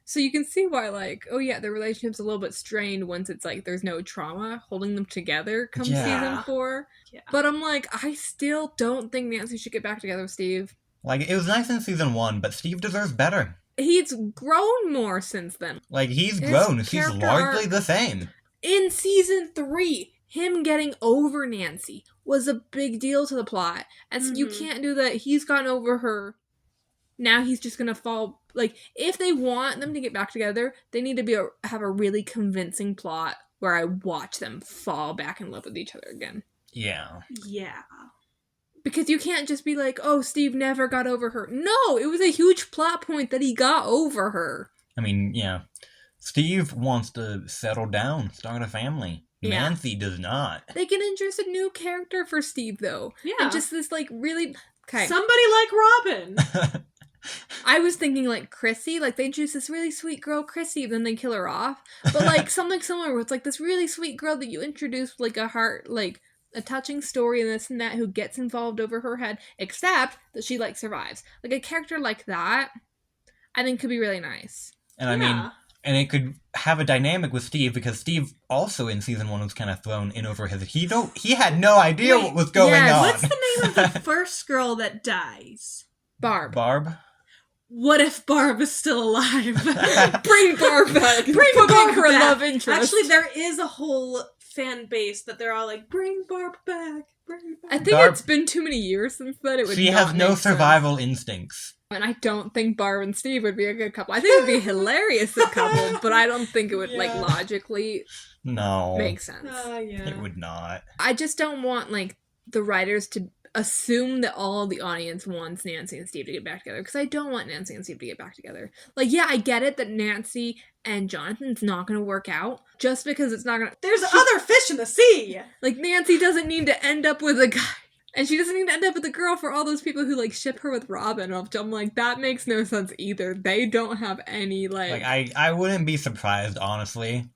So you can see why, like, oh yeah, their relationship's a little bit strained once it's like there's no trauma holding them together come season 4. Yeah. But I'm like, I still don't think Nancy should get back together with Steve. Like, it was nice in season 1, but Steve deserves better. He's grown more since then. Like, he's grown. She's largely the same. In season 3, him getting over Nancy was a big deal to the plot. And so you can't do that. He's gotten over her. Now he's just gonna fall. Like, if they want them to get back together, they need to have a really convincing plot where I watch them fall back in love with each other again. Yeah. Yeah. Because you can't just be like, oh, Steve never got over her. No, it was a huge plot point that he got over her. I mean, yeah. Steve wants to settle down, start a family. Yeah. Nancy does not. They can introduce a new character for Steve, though. Yeah. And just this, like, really... Okay. Somebody like Robin. I was thinking, like, Chrissy. Like, they introduce this really sweet girl, Chrissy, then they kill her off. But, like, something similar where it's, like, this really sweet girl that you introduce, like, a heart, like... a touching story and this and that who gets involved over her head, except that she, like, survives. Like, a character like that, I think could be really nice. And I mean, and it could have a dynamic with Steve, because Steve also in season 1 was kind of thrown in over his... He had no idea what was going on. What's the name of the first girl that dies? Barb. What if Barb is still alive? Bring Barb back. Bring Barb her love interest. Actually, there is a whole fan base that they're all like, bring Barb back. I think it's been too many years since then. She has no survival instincts. And I don't think Barb and Steve would be a good couple. I think it would be hilarious as a couple, but I don't think it would, like, logically make sense. It would not. I just don't want, like, the writers to assume that all the audience wants Nancy and Steve to get back together, because I don't want Nancy and Steve to get back together. Like, yeah, I get it that Nancy and Jonathan's not going to work out just because it's not going to... There's other fish in the sea! Like, Nancy doesn't need to end up with a guy. And she doesn't need to end up with a girl for all those people who, like, ship her with Robin. I'm like, that makes no sense either. They don't have any, like... Like, I wouldn't be surprised, honestly.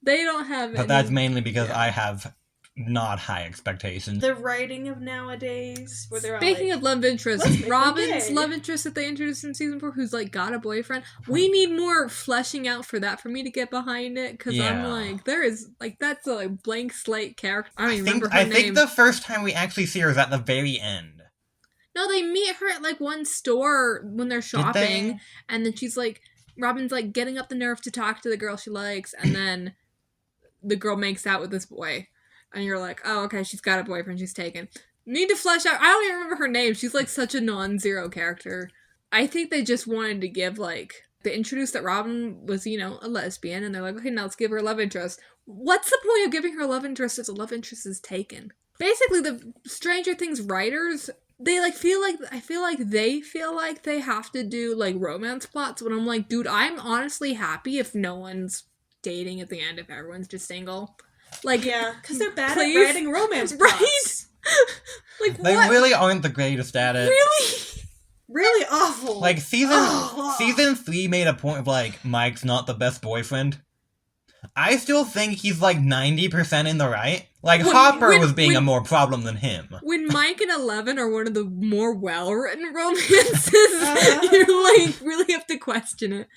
They don't have But that's mainly because I have not high expectations. The writing of nowadays, where they're Speaking all of love interest, "Let's make them Robin's gay." love interest that they introduced in season 4, who's like got a boyfriend. We need more fleshing out for that for me to get behind it, because I'm Yeah. like, there is like that's a like, blank slate character. I don't even remember her I name. think the first time we actually see her is at the very end. No, they meet her at like one store when they're shopping, and then she's like, Robin's like getting up the nerve to talk to the girl she likes, and then the girl makes out with this boy. And you're like, oh, okay, she's got a boyfriend, she's taken. Need to flesh out. I don't even remember her name. She's like such a non-zero character. I think they just wanted to give like, they introduced that Robin was, you know, a lesbian, and they're like, okay, now let's give her a love interest. What's the point of giving her a love interest if the love interest is taken? Basically, the Stranger Things writers, they like feel like, I feel like they feel like they have to do like romance plots, when I'm like, dude, I'm honestly happy if no one's dating at the end, if everyone's just single. Like, Yeah, because they're bad please? at writing romance plots. Right? Like, They what? really aren't the greatest at it. Really? Really awful. Like, season Ugh. 3 made a point of, like, Mike's not the best boyfriend. I still think he's, like, 90% in the right. Like, Hopper was being a more problem than him. When Mike and 11 are one of the more well-written romances, you, like, really have to question it.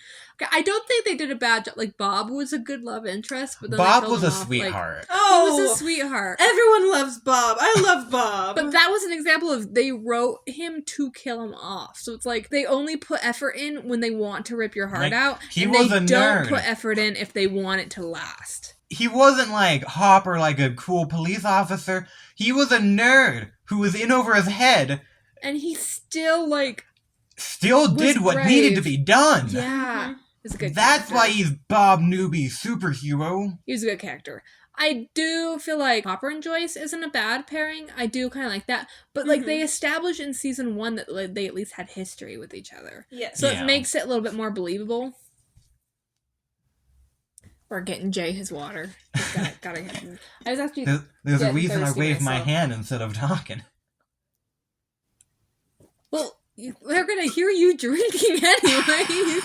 Okay, I don't think they did a bad job. Like, Bob was a good love interest, but then they Bob killed was him a off, sweetheart. Like, Oh, he was a sweetheart. everyone loves Bob. I love Bob. But that was an example of they wrote him to kill him off. So it's like they only put effort in when they want to rip your heart Like, out, he and was they a don't nerd. put effort in if they want it to last. He wasn't like Hopper, like a cool police officer. He was a nerd who was in over his head, And he still, like, still did what brave. needed to be done. yeah. Is a good That's character. why he's Bob Newby superhero. He was a good character. I do feel like Hopper and Joyce isn't a bad pairing. I do kind of like that. But, like, they established in season 1 that like, they at least had history with each other. Yes. So Yeah. it makes it a little bit more believable. Or getting Jay his water. Gotta get him. I was actually... There's a getting reason I thirsty waved my myself. hand instead of talking. Well, they're gonna hear you drinking anyway.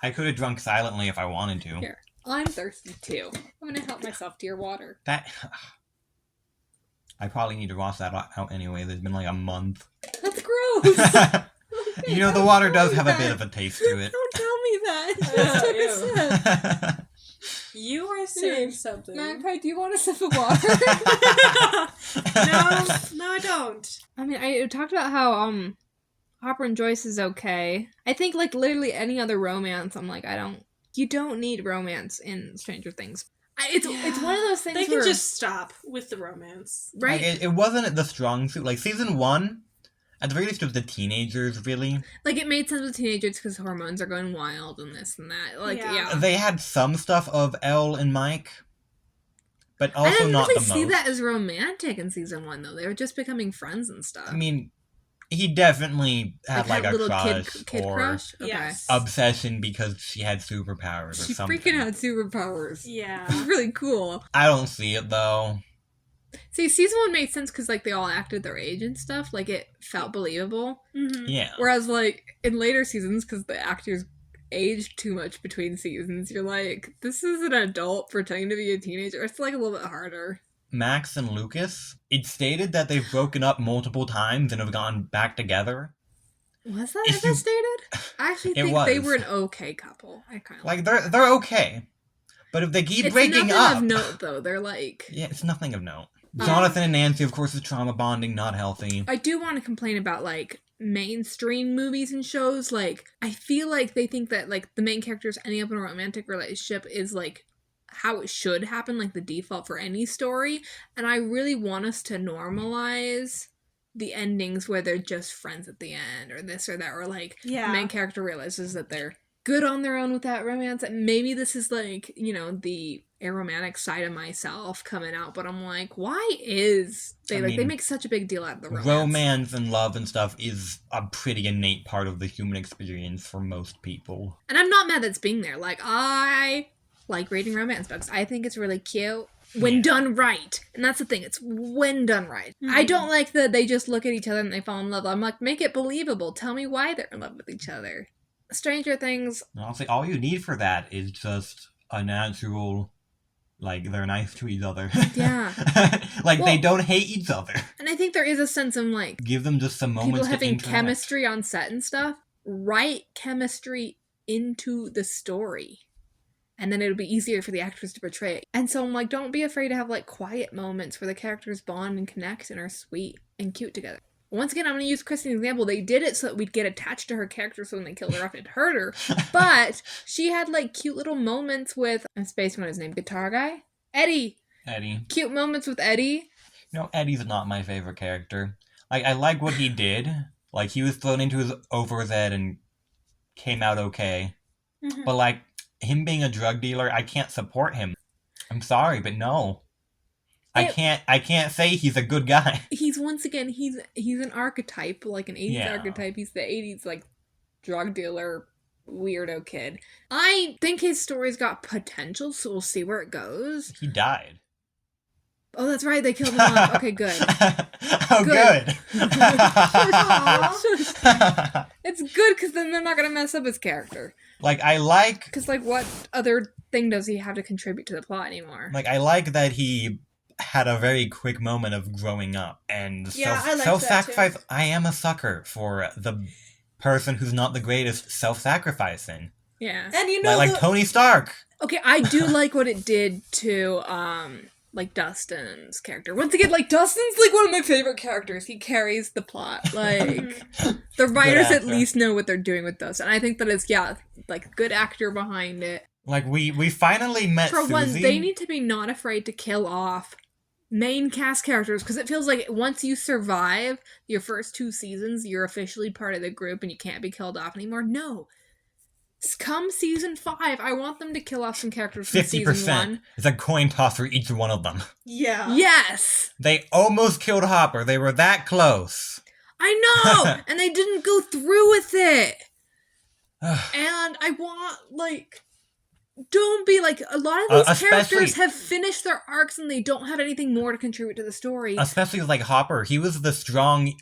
I could have drunk silently if I wanted to. Here, I'm thirsty too. I'm gonna help myself to your water. That I probably need to wash that out anyway. There's been like a month. That's gross. You know, the water does have a bit of a taste to it. Don't tell me that. I just took a sip. You are saying something. Magpie, do you want a sip of water? No, I don't. I mean, I talked about how Hopper and Joyce is okay. I think like literally any other romance, I'm like, you don't need romance in Stranger Things. It's one of those things They can where, just stop with the romance. right? Like, it wasn't the strong suit. Like, season 1, at the very least, it was the teenagers, really. Like, it made sense with teenagers because hormones are going wild and this and that. Like, yeah. They had some stuff of Elle and Mike, but I also didn't not really the see most. that as romantic in season 1, though. They were just becoming friends and stuff. I mean, he definitely had like a little crush kid or crush? Okay. Yes. obsession because she had superpowers or She something. freaking had superpowers. Yeah. It's really cool. I don't see it though. See, season 1 made sense because, like, they all acted their age and stuff. Like, it felt believable. Mm-hmm. Yeah. Whereas, like, in later seasons, because the actors aged too much between seasons, you're like, this is an adult pretending to be a teenager. It's, like, a little bit harder. Max and Lucas, it's stated that they've broken up multiple times and have gone back together. Was that If ever you- stated? I actually It think they was. were an okay couple. I kind of Like, they're okay. But if they keep it's breaking nothing up... of note, though. They're like... Yeah, it's nothing of note. Jonathan and Nancy, of course, is trauma bonding, not healthy. I do want to complain about, like, mainstream movies and shows. Like, I feel like they think that, like, the main characters ending up in a romantic relationship is, like, how it should happen, like, the default for any story. And I really want us to normalize the endings where they're just friends at the end, or this or that, or, like, Yeah. the main character realizes that they're good on their own without romance. And maybe this is, like, you know, the aromantic side of myself coming out, but I'm like, why is they I like they mean, make such a big deal out of the romance? Romance and love and stuff is a pretty innate part of the human experience for most people. And I'm not mad that's being there. Like, I like reading romance books. I think it's really cute when done right. And that's the thing, it's when done right. I don't like that they just look at each other and they fall in love. I'm like, make it believable. Tell me why they're in love with each other. Stranger Things. Honestly, all you need for that is just a natural like they're nice to each other. Yeah. They don't hate each other. And I think there is a sense of like Give them just some moments people to having interact. chemistry on set and stuff. Write chemistry into the story. And then it'll be easier for the actors to portray it. And so I'm like, don't be afraid to have like quiet moments where the characters bond and connect and are sweet and cute together. Once again, I'm going to use Kristen's example. They did it so that we'd get attached to her character, so when they killed her off, it hurt her. But she had like cute little moments with, I'm spacing on his name, guitar guy? Eddie. Cute moments with Eddie. No, Eddie's not my favorite character. Like, I like what he did. Like, he was thrown into his overhead and came out okay. Mm-hmm. But like, him being a drug dealer, I can't support him. I'm sorry, but no. I can't say he's a good guy. He's once again he's an archetype, like an 80s archetype. He's the 80s like drug dealer weirdo kid. I think his story's got potential, so we'll see where it goes. He died. Oh, that's right, they killed him off. Okay, good. Good. It's good because then they're not gonna mess up his character. Because what other thing does he have to contribute to the plot anymore? Like, I like that he had a very quick moment of growing up and self-sacrifice. I am a sucker for the person who's not the greatest self-sacrificing. Yeah. And you know, like Tony Stark. Okay, I do like what it did to like Dustin's character. Once again, like Dustin's like one of my favorite characters. He carries the plot. Like the writers at least know what they're doing with Dustin. I think that it's like good actor behind it. Like we finally met For Susie. one, they need to be not afraid to kill off main cast characters, because it feels like once you survive your first 2 seasons, you're officially part of the group and you can't be killed off anymore. No. Come season 5, I want them to kill off some characters from 50%. season 1. It's a coin toss for each one of them. Yeah. Yes! They almost killed Hopper. They were that close. I know! And they didn't go through with it! And I want, like... Don't be like, a lot of these characters have finished their arcs and they don't have anything more to contribute to the story. Especially like Hopper. He was the strong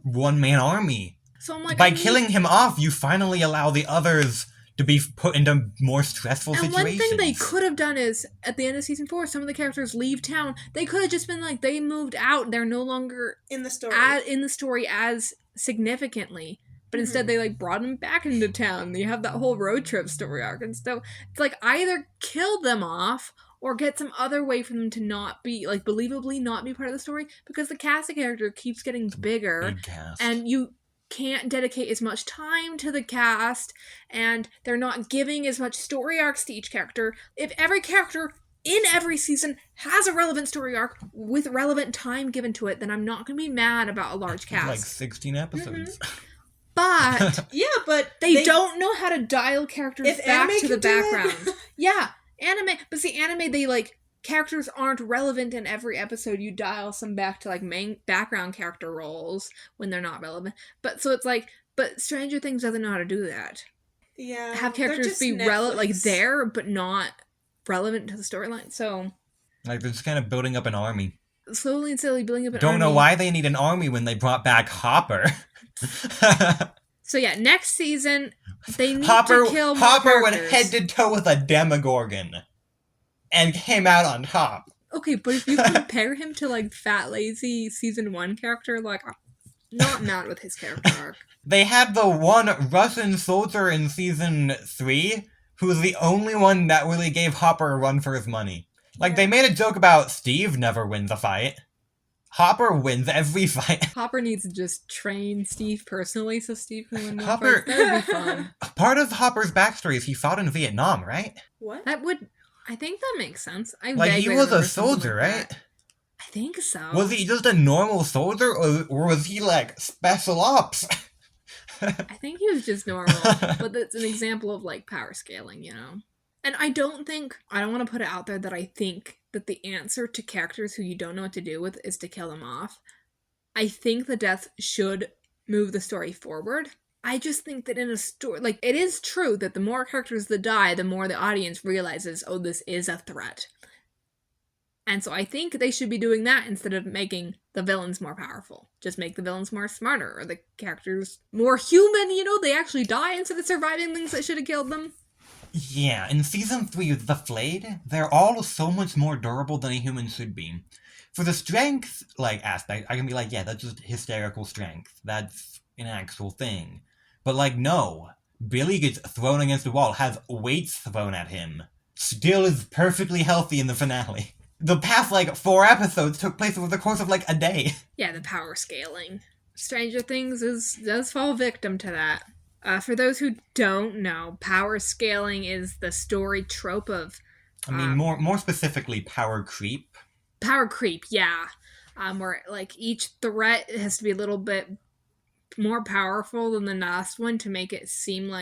one-man army. So I'm like, by killing him off, you finally allow the others to be put into more stressful situations. And one thing they could have done is, at the end of season 4, some of the characters leave town. They could have just been like, they moved out. They're no longer in the story as significantly. But instead they like brought them back into town. You have that whole road trip story arc. And so it's like either kill them off or get some other way for them to not be, like, believably not be part of the story. Because the cast of character keeps getting bigger. Big cast. And you can't dedicate as much time to the cast. And they're not giving as much story arcs to each character. If every character in every season has a relevant story arc with relevant time given to it, then I'm not going to be mad about a large cast. Like 16 episodes. Mm-hmm. But but they don't know how to dial characters back to the background. Yeah, anime. But see, anime, they like characters aren't relevant in every episode. You dial some back to like main background character roles when they're not relevant. But so it's like, but Stranger Things doesn't know how to do that. Yeah, have characters be relevant, like there, but not relevant to the storyline. So, like they're just kind of building up an army. Slowly and steadily building up an army. Don't know why they need an army when they brought back Hopper. So yeah, next season they need to kill more Hopper went characters. head to toe with a Demogorgon and came out on top. Okay, but if you compare him to like Fat Lazy season 1 character, like I'm not mad with his character arc. They had the one Russian soldier in season 3 who was the only one that really gave Hopper a run for his money. Like, they made a joke about Steve never wins a fight. Hopper wins every fight. Hopper needs to just train Steve personally so Steve can win more fights. That would be fun. Part of Hopper's backstory is he fought in Vietnam, right? What? I think that makes sense. He was a soldier, right? I think so. Was he just a normal soldier, or was he, like, special ops? I think he was just normal, but that's an example of, like, power scaling, you know? And I don't want to put it out there that I think that the answer to characters who you don't know what to do with is to kill them off. I think the deaths should move the story forward. I just think that in a story, like, it is true that the more characters that die, the more the audience realizes, oh, this is a threat. And so I think they should be doing that instead of making the villains more powerful. Just make the villains more smarter, or the characters more human, you know, they actually die instead of surviving things that should have killed them. Yeah, in Season 3 of The Flayed, they're all so much more durable than a human should be. For the strength, aspect, I can be like, yeah, that's just hysterical strength. That's an actual thing. But, no. Billy gets thrown against the wall, has weights thrown at him. Still is perfectly healthy in the finale. The past, 4 episodes took place over the course of, a day. Yeah, the power scaling. Stranger Things does fall victim to that. For those who don't know, power scaling is the story trope of... more specifically, power creep. Power creep, yeah. Where, each threat has to be a little bit more powerful than the last one to make it seem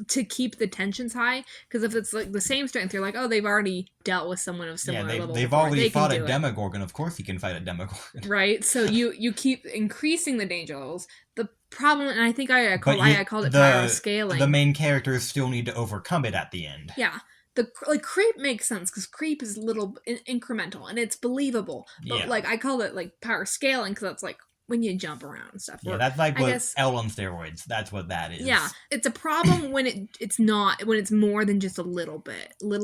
to keep the tensions high. Because if it's, the same strength, you're like, oh, they've already dealt with someone of similar level. They've already fought a Demogorgon. Of course you can fight a Demogorgon. Right? So you keep increasing the danger levels. The problem, and I think I called it power scaling. The main characters still need to overcome it at the end. Yeah. The creep makes sense because creep is a little incremental and it's believable. But I call it power scaling because that's when you jump around and stuff. Yeah, that's what L on steroids. That's what that is. Yeah, it's a problem when it's not, when it's more than just a little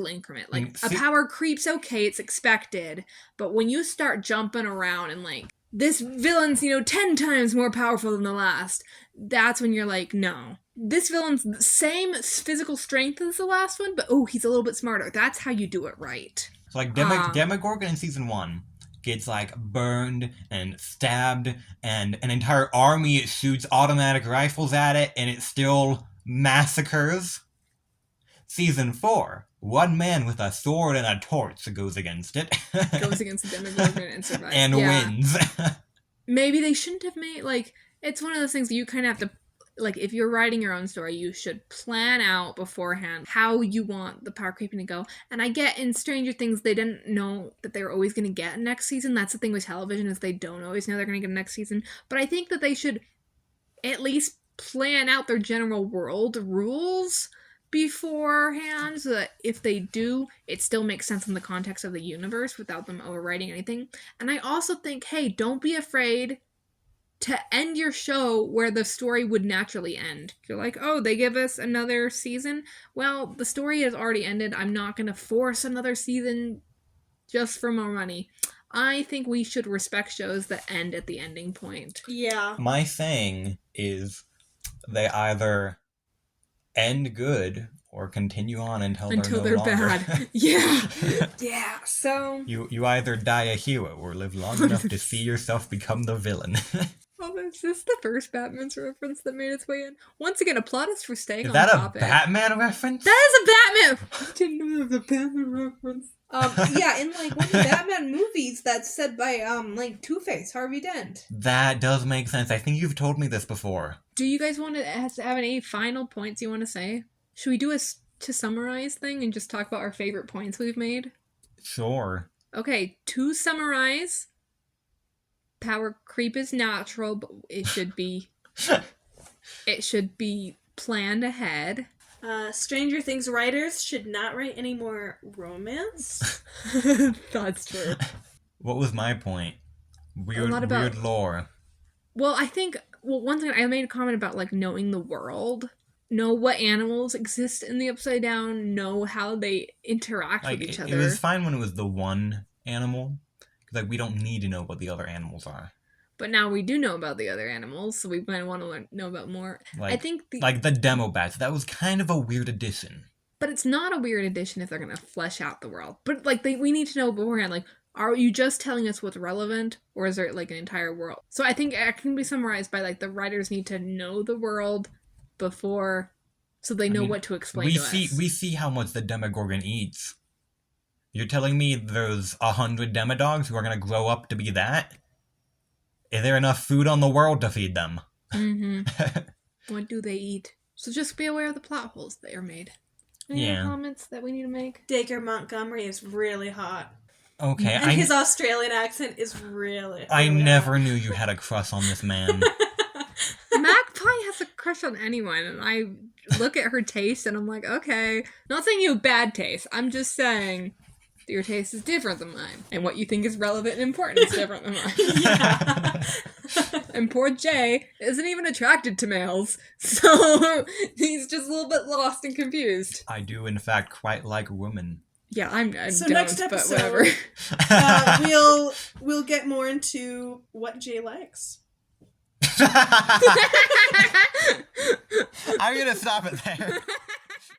increment. A power creep's okay, it's expected, but when you start jumping around and this villain's 10 times more powerful than the last, that's when you're like, no. This villain's the same physical strength as the last one, but he's a little bit smarter. That's how you do it right. So Demogorgon in Season 1 gets burned and stabbed, and an entire army shoots automatic rifles at it, and it still massacres. Season 4, one man with a sword and a torch goes against it. Goes against the Demogorgon and survives. And wins. Maybe they shouldn't have made, it's one of those things that you kind of have to, if you're writing your own story, you should plan out beforehand how you want the power creeping to go. And I get in Stranger Things, they didn't know that they were always going to get a next season. That's the thing with television, is they don't always know they're going to get a next season. But I think that they should at least plan out their general world rules beforehand, so that if they do, it still makes sense in the context of the universe without them overwriting anything. And I also think, hey, don't be afraid to end your show where the story would naturally end. You're like, oh, they give us another season? Well, the story has already ended. I'm not going to force another season just for more money. I think we should respect shows that end at the ending point. Yeah. My thing is they either end good or continue on until they're no bad. Yeah. Yeah. So you either die a hero or live long enough to see yourself become the villain. Oh, is this the first Batman's reference that made its way in? Once again, applaud us for staying on topic. Is that a Batman reference? That is a Batman! I didn't know that was a Batman reference. Yeah, in one of the Batman movies that's said by Two-Face, Harvey Dent. That does make sense. I think you've told me this before. Do you guys want to have any final points you want to say? Should we do a to summarize thing and just talk about our favorite points we've made? Sure. Okay, to summarize, power creep is natural, but it should be planned ahead. Stranger Things writers should not write any more romance. That's true. What was my point? Weird lore. Well, I think, one thing, I made a comment about, knowing the world. Know what animals exist in the Upside Down. Know how they interact with each other. It was fine when it was the one animal. Because, we don't need to know what the other animals are. But now we do know about the other animals, so we might want to know about more. I think the demo bats, that was kind of a weird addition. But it's not a weird addition if they're going to flesh out the world. But, we need to know beforehand, are you just telling us what's relevant, or is there, an entire world? So I think it can be summarized by, the writers need to know the world before, so they know what to explain to us. We see how much the Demogorgon eats. You're telling me there's 100 Demodogs who are going to grow up to be that? Is there enough food on the world to feed them? Mm-hmm. What do they eat? So just be aware of the plot holes that are made. Any comments that we need to make? Dacre Montgomery is really hot. Okay. And his Australian accent is really I never knew you had a crush on this man. Magpie has a crush on anyone, and I look at her taste and I'm like, okay. Not saying you have bad taste. I'm just saying your taste is different than mine. And what you think is relevant and important is different than mine. Yeah. And poor Jay isn't even attracted to males, so he's just a little bit lost and confused. I do, in fact, quite like women. Yeah, I So don't, next but episode, whatever. we'll get more into what Jay likes. I'm gonna stop it there.